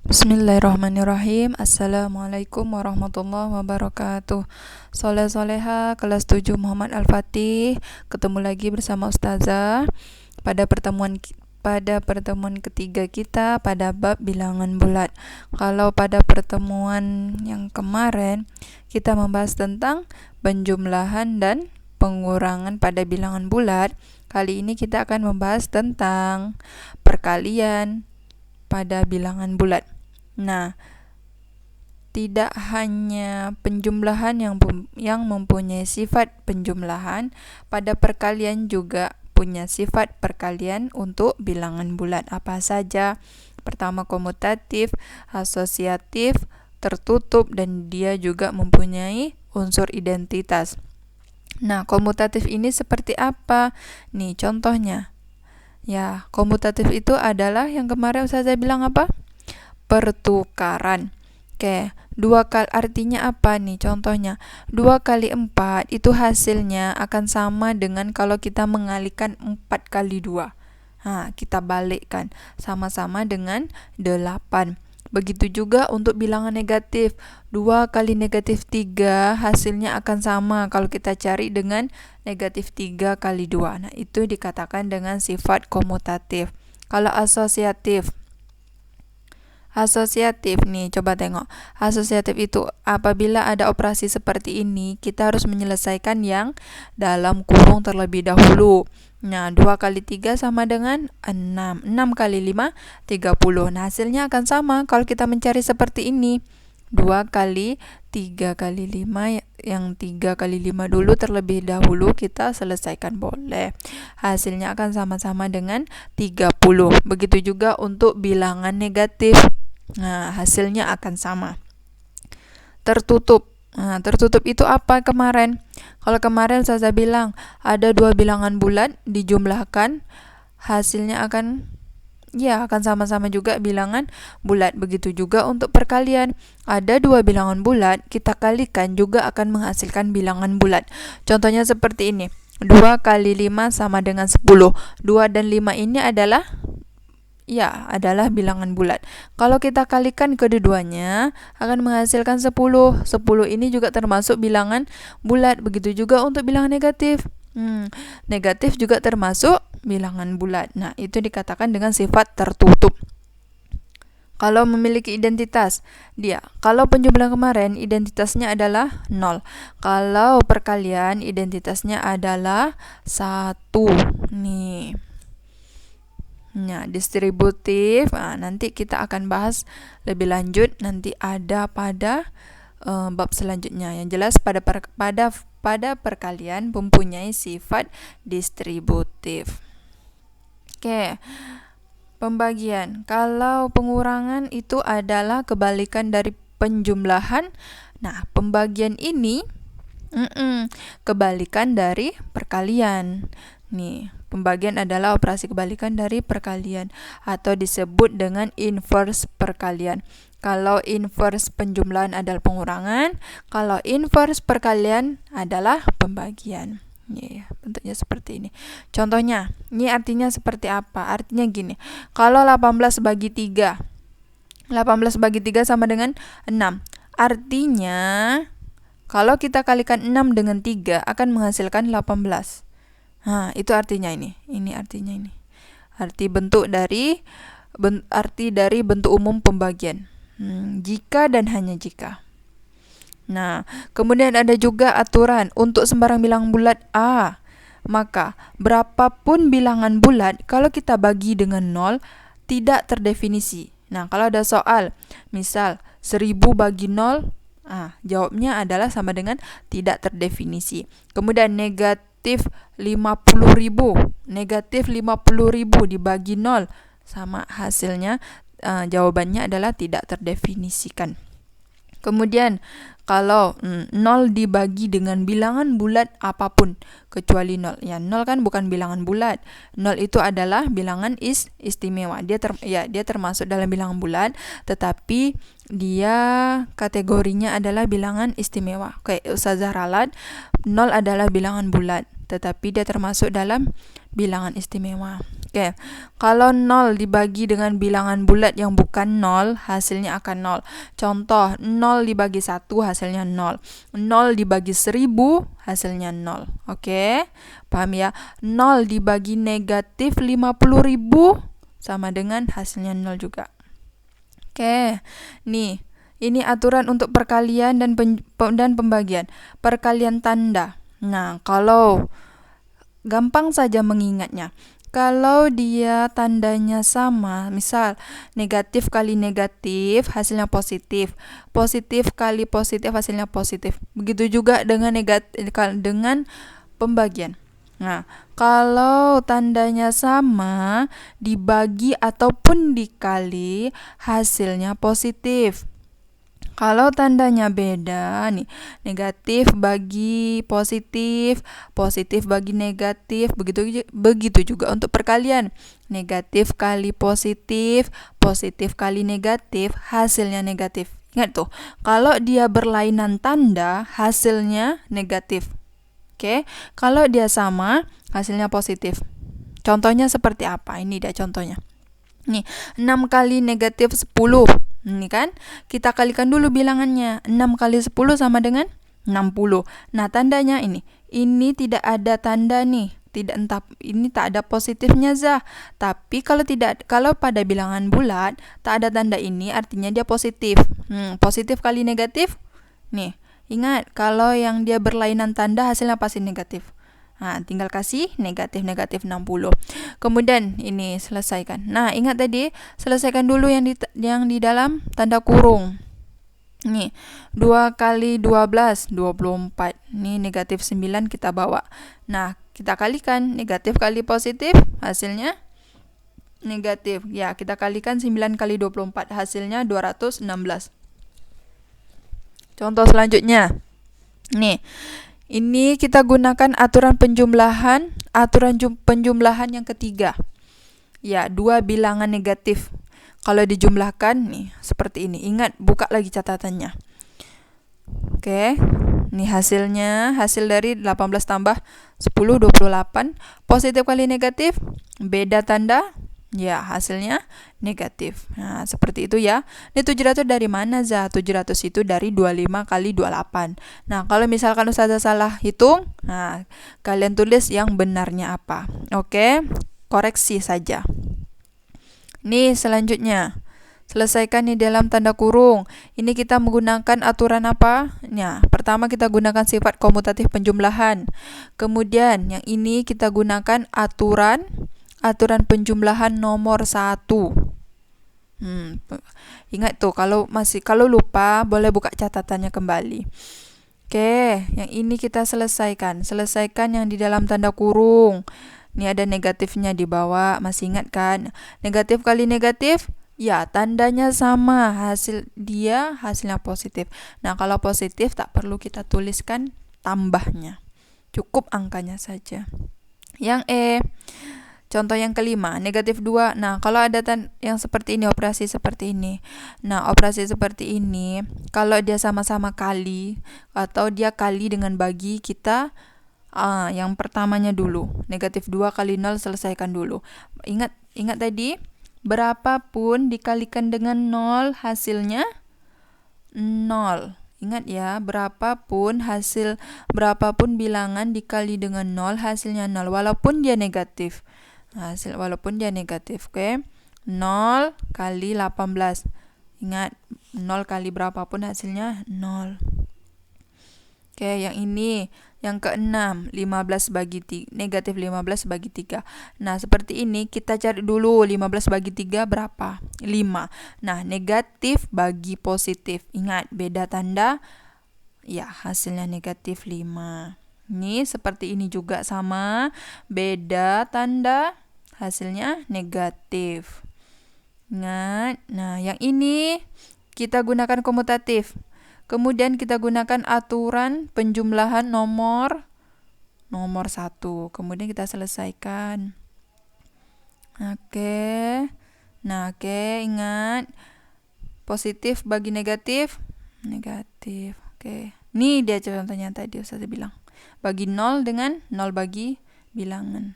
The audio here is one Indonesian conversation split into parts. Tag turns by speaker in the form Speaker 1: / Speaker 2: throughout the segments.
Speaker 1: Bismillahirrahmanirrahim. Assalamualaikum warahmatullahi wabarakatuh. Soleh Soleha kelas 7 Muhammad Al-Fatih. Ketemu lagi bersama Ustazah pada pertemuan ketiga kita pada bab bilangan bulat. Kalau pada pertemuan yang kemarin kita membahas tentang penjumlahan dan pengurangan pada bilangan bulat, kali ini kita akan membahas tentang perkalian pada bilangan bulat. Nah, tidak hanya penjumlahan yang mempunyai sifat penjumlahan, pada perkalian juga punya sifat perkalian untuk bilangan bulat. Apa saja? Pertama, komutatif, asosiatif, tertutup, dan dia juga mempunyai unsur identitas. Nah, komutatif ini seperti apa? Nih, contohnya. Ya, komutatif itu adalah yang kemarin saya bilang apa? Pertukaran. Oke, artinya apa nih? Contohnya, 2 kali 4 itu hasilnya akan sama dengan kalau kita mengalihkan 4 kali 2. Nah, kita balikkan sama-sama dengan 8. Begitu juga untuk bilangan negatif. 2 kali negatif 3 hasilnya akan sama kalau kita cari dengan negatif 3 kali 2. Nah, itu dikatakan dengan sifat komutatif. Kalau asosiatif nih, coba tengok. Asosiatif itu apabila ada operasi seperti ini, kita harus menyelesaikan yang dalam kurung terlebih dahulu. Nah, 2 kali 3 sama dengan 6. 6 kali 5, 30. Nah, hasilnya akan sama kalau kita mencari seperti ini. 2 kali 3 kali 5, yang 3 kali 5 dulu terlebih dahulu kita selesaikan, boleh. Hasilnya akan sama-sama dengan 30. Begitu juga untuk bilangan negatif. Nah, hasilnya akan sama. Tertutup. Nah, tertutup itu apa kemarin? Kalau kemarin saya bilang ada 2 bilangan bulat dijumlahkan, hasilnya akan sama-sama juga bilangan bulat. Begitu juga untuk perkalian. Ada 2 bilangan bulat, kita kalikan juga akan menghasilkan bilangan bulat. Contohnya seperti ini. 2 kali 5 sama dengan 10. 2 dan 5 ini adalah bilangan bulat. Kalau kita kalikan kedua-duanya akan menghasilkan 10. 10 ini juga termasuk bilangan bulat. Begitu juga untuk bilangan negatif. Negatif juga termasuk bilangan bulat. Nah, itu dikatakan dengan sifat tertutup. Kalau memiliki identitas, kalau penjumlahan kemarin identitasnya adalah 0. Kalau perkalian identitasnya adalah 1. Nih. Nah, distributif, nanti kita akan bahas lebih lanjut, nanti ada pada bab selanjutnya. Yang jelas pada perkalian mempunyai sifat distributif. Oke. Pembagian. Kalau pengurangan itu adalah kebalikan dari penjumlahan. Nah, pembagian ini kebalikan dari perkalian. Nih, pembagian adalah operasi kebalikan dari perkalian atau disebut dengan inverse perkalian. Kalau inverse penjumlahan adalah pengurangan, kalau inverse perkalian adalah pembagian. Bentuknya seperti ini. Contohnya, ini artinya seperti apa? Artinya gini. Kalau 18 bagi 3. 18 bagi 3 sama dengan 6. Artinya, kalau kita kalikan 6 dengan 3 akan menghasilkan 18. Nah, itu artinya ini. Ini artinya ini. Arti dari bentuk umum pembagian. Jika dan hanya jika. Nah, kemudian ada juga aturan untuk sembarang bilangan bulat A. Maka, berapapun bilangan bulat, kalau kita bagi dengan 0, tidak terdefinisi. Nah, kalau ada soal, misal 1000 bagi 0, jawabnya adalah sama dengan tidak terdefinisi. Kemudian negatif 50.000. Negatif 50.000 dibagi 0, sama hasilnya, jawabannya adalah tidak terdefinisikan. Kemudian, kalau 0 dibagi dengan bilangan bulat apapun kecuali 0. 0 kan bukan bilangan bulat. 0 itu adalah bilangan istimewa. Dia termasuk dalam bilangan bulat, tetapi dia kategorinya adalah bilangan istimewa. Kayak Ustazah ralat, 0 adalah bilangan bulat, tetapi dia termasuk dalam bilangan istimewa. Oke, kalau 0 dibagi dengan bilangan bulat yang bukan 0, hasilnya akan 0. Contoh, 0 dibagi 1 hasilnya 0. 0 dibagi 1000 hasilnya 0. Oke, paham ya? 0 dibagi negatif 50.000 sama dengan hasilnya 0 juga. Oke, nih, ini aturan untuk perkalian dan pembagian. Perkalian tanda. Nah, kalau gampang saja mengingatnya. Kalau dia tandanya sama, misal negatif kali negatif hasilnya positif, positif kali positif hasilnya positif. Begitu juga dengan dengan pembagian. Nah, kalau tandanya sama, dibagi ataupun dikali hasilnya positif. Kalau tandanya beda nih, negatif bagi positif, positif bagi negatif, begitu juga untuk perkalian. Negatif kali positif, positif kali negatif, hasilnya negatif. Ingat tuh, kalau dia berlainan tanda, hasilnya negatif. Oke, kalau dia sama, hasilnya positif. Contohnya seperti apa? Ini dia contohnya. Nih, 6 kali negatif 10. Ini kan, kita kalikan dulu bilangannya. 6 kali 10 sama dengan 60. Nah, tandanya ini. Ini tidak ada tanda nih. Ini tak ada positifnya, Zah. Tapi kalau pada bilangan bulat tak ada tanda ini, artinya dia positif. Positif kali negatif. Nih, ingat kalau yang dia berlainan tanda hasilnya pasti negatif. Tinggal kasih negatif 60. Kemudian ini selesaikan. Nah, ingat tadi selesaikan dulu yang di dalam tanda kurung. Nih, 2 kali 12, 24. Ini negatif 9 kita bawa. Nah, kita kalikan negatif kali positif, hasilnya negatif. Ya, kita kalikan 9 kali 24, hasilnya 216. Contoh selanjutnya. Nih, ini kita gunakan aturan penjumlahan yang ketiga. Ya, 2 bilangan negatif. Kalau dijumlahkan nih seperti ini. Ingat, buka lagi catatannya. Oke. Ini hasil dari 18 tambah 10 28. Positif kali negatif, beda tanda. Ya, hasilnya negatif. Nah, seperti itu ya. Ini 700 dari mana, Zah? 700 itu dari 25 kali 28. Nah, kalau misalkan Ustazah salah hitung, nah, kalian tulis yang benarnya apa. Oke, koreksi saja. Nih, selanjutnya. Selesaikan nih dalam tanda kurung. Ini kita menggunakan aturan apa? Nah, pertama kita gunakan sifat komutatif penjumlahan. Kemudian, yang ini kita gunakan aturan penjumlahan nomor 1. Ingat tuh, kalau lupa boleh buka catatannya kembali. Oke, yang ini kita selesaikan yang di dalam tanda kurung. Ini ada negatifnya di bawah, masih ingat kan? Negatif kali negatif, ya tandanya sama, hasilnya positif. Nah, kalau positif tak perlu kita tuliskan tambahnya, cukup angkanya saja. Yang contoh yang kelima, negatif 2. Nah, kalau ada yang seperti ini, operasi seperti ini. Nah, operasi seperti ini, kalau dia sama-sama kali, atau dia kali dengan bagi, kita yang pertamanya dulu. Negatif 2 kali 0, selesaikan dulu. Ingat tadi, berapapun dikalikan dengan 0, hasilnya 0. Ingat ya, berapapun bilangan dikali dengan 0, hasilnya 0, walaupun dia negatif. Oke. 0 kali 18. Ingat, 0 kali berapapun hasilnya 0. Oke, yang ini, yang ke-6, negatif 15 bagi 3. Nah, seperti ini kita cari dulu 15 bagi 3 berapa? 5. Nah, negatif bagi positif. Ingat, beda tanda. Ya, hasilnya negatif 5. Ini seperti ini juga sama, beda tanda, hasilnya negatif. Ingat. Nah, yang ini kita gunakan komutatif. Kemudian kita gunakan aturan penjumlahan nomor 1. Kemudian kita selesaikan. Oke. Nah, ingat. Positif bagi negatif. Oke. Ini dia contohnya tadi Ustazah bilang. Bagi 0 dengan 0 bagi bilangan.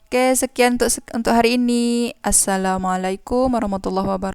Speaker 1: Oke, sekian untuk hari ini. Assalamualaikum warahmatullahi wabarakatuh.